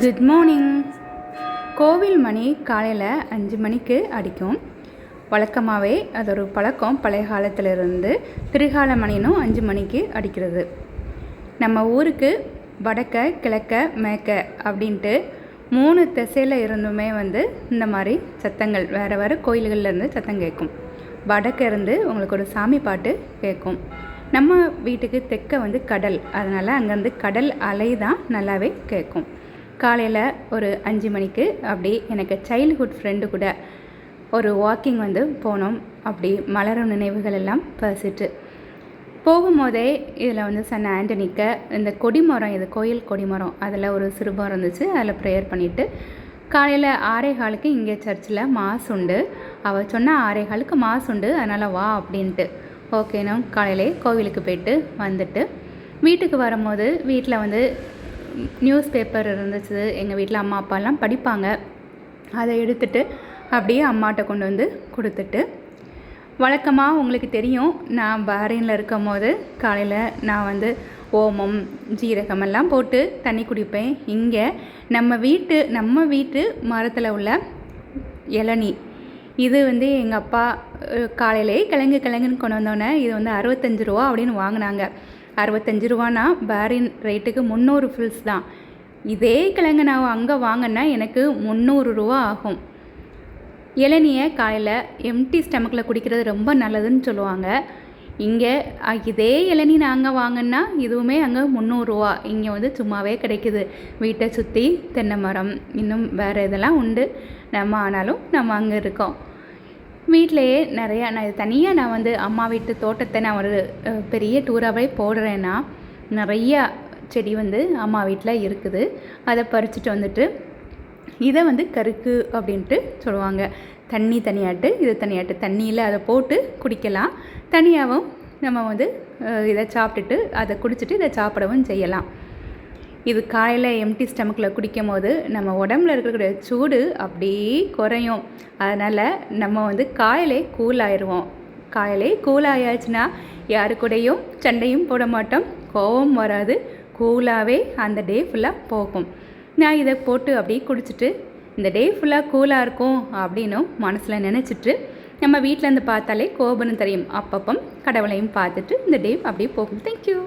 Good morning. கோவில் மணி காலையில் 5 மணிக்கு அடிக்கும். வழக்கமாகவே அது ஒரு பழக்கம். பழைய காலத்திலிருந்து திரிகால மணினும் 5 மணிக்கு அடிக்கிறது. நம்ம ஊருக்கு வடக்க கிழக்க மேற்க அப்படின்ட்டு 3 திசையில் இருந்துமே இந்த மாதிரி சத்தங்கள் வேறு வேறு கோயில்கள்லேருந்து சத்தம் கேட்கும். வடக்க இருந்து உங்களுக்கு ஒரு சாமி பாட்டு கேட்கும். நம்ம வீட்டுக்கு தெற்க கடல், அதனால் அங்கேருந்து கடல் அலை தான் நல்லாவே கேட்கும். காலையில் ஒரு 5 மணிக்கு அப்படி எனக்கு சைல்ட்ஹுட் ஃப்ரெண்டு கூட ஒரு வாக்கிங் போனோம். அப்படி மலரும் நினைவுகள் எல்லாம் பசிட்டு போகும்போதே இதில் சன் ஆண்டனிக்க இந்த கொடிமரம், இது கோயில் கொடிமரம், அதில் ஒரு சிறுபம் இருந்துச்சு. அதில் ப்ரேயர் பண்ணிவிட்டு காலையில் 6:15 இங்கே சர்ச்சில் மாஸ் உண்டு. அவள் சொன்னால் 6:15 மாஸ் உண்டு, அதனால் வா அப்படின்ட்டு ஓகேனோ காலையிலே கோவிலுக்கு போயிட்டு வந்துட்டு வீட்டுக்கு வரும்போது வீட்டில் நியூஸ் பேப்பர் இருந்துச்சு. எங்கள் வீட்டில் அம்மா அப்பாலாம் படிப்பாங்க. அதை எடுத்துகிட்டு அப்படியே அம்மாட்ட கொண்டு கொடுத்துட்டு, வழக்கமாக உங்களுக்கு தெரியும், நான் பஹ்ரைனில் இருக்கும் போது காலையில் நான் ஓமம் ஜீரகம் எல்லாம் போட்டு தண்ணி குடிப்பேன். இங்கே நம்ம வீட்டு மரத்தில் உள்ள இளநீ, இது எங்கள் அப்பா காலையிலே கிழங்குன்னு கொண்டு வந்தோடனே இது 65 ரூபா அப்படின்னு வாங்கினாங்க. 65 ரூபானா பஹ்ரைன் ரேட்டுக்கு 300 ஃபில்ஸ் தான். இதே கிழங்கு நான் அங்கே வாங்கினா எனக்கு 300 ரூபா ஆகும். இளநியை காலையில் எம்டி ஸ்டமக்கில் குடிக்கிறது ரொம்ப நல்லதுன்னு சொல்லுவாங்க. இங்கே இதே இளநீ நாங்கள் வாங்கினா இதுவுமே அங்கே 300 ரூபா. இங்கே சும்மாவே கிடைக்குது. வீட்டை சுற்றி தென்னை மரம், இன்னும் வேறு இதெல்லாம் உண்டு. ஆனாலும் நம்ம அங்கே இருக்கோம். வீட்டிலையே நிறையா நான் தனியாக நான் அம்மா வீட்டு தோட்டத்தை நான் ஒரு பெரிய டூராகவே போடுறேன்னா, நிறையா செடி அம்மா வீட்டில் இருக்குது. அதை பறிச்சுட்டு இதை கருக்கு அப்படின்ட்டு சொல்லுவாங்க. தண்ணி தனியாட்டு, இது தனியாட்டு. தண்ணியில் அதை போட்டு குடிக்கலாம். தனியாகவும் நம்ம இதை சாப்பிட்டுட்டு அதை குடிச்சிட்டு இதை சாப்பிடவும் செய்யலாம். இது காலையில் எம்டி ஸ்டமக்கில் குடிக்கும் போது நம்ம உடம்புல இருக்கக்கூடிய சூடு அப்படியே குறையும். அதனால் நம்ம காலையிலே கூல் ஆயிடுவோம். காலையிலே கூல் ஆயாச்சுன்னா யாரு கூடயும் சண்டையும் போட மாட்டோம், கோபம் வராது, கூலாகவே அந்த டே ஃபுல்லாக போகும். நான் இதை போட்டு அப்படியே குடிச்சிட்டு இந்த டே ஃபுல்லாக கூலாக இருக்கும் அப்படின்னும் மனசில் நினச்சிட்டு நம்ம வீட்டிலேருந்து பார்த்தாலே கோபம்னு தெரியும். அப்பப்போ கடவுளையும் பார்த்துட்டு இந்த டே அப்படியே போகும். தேங்க்யூ.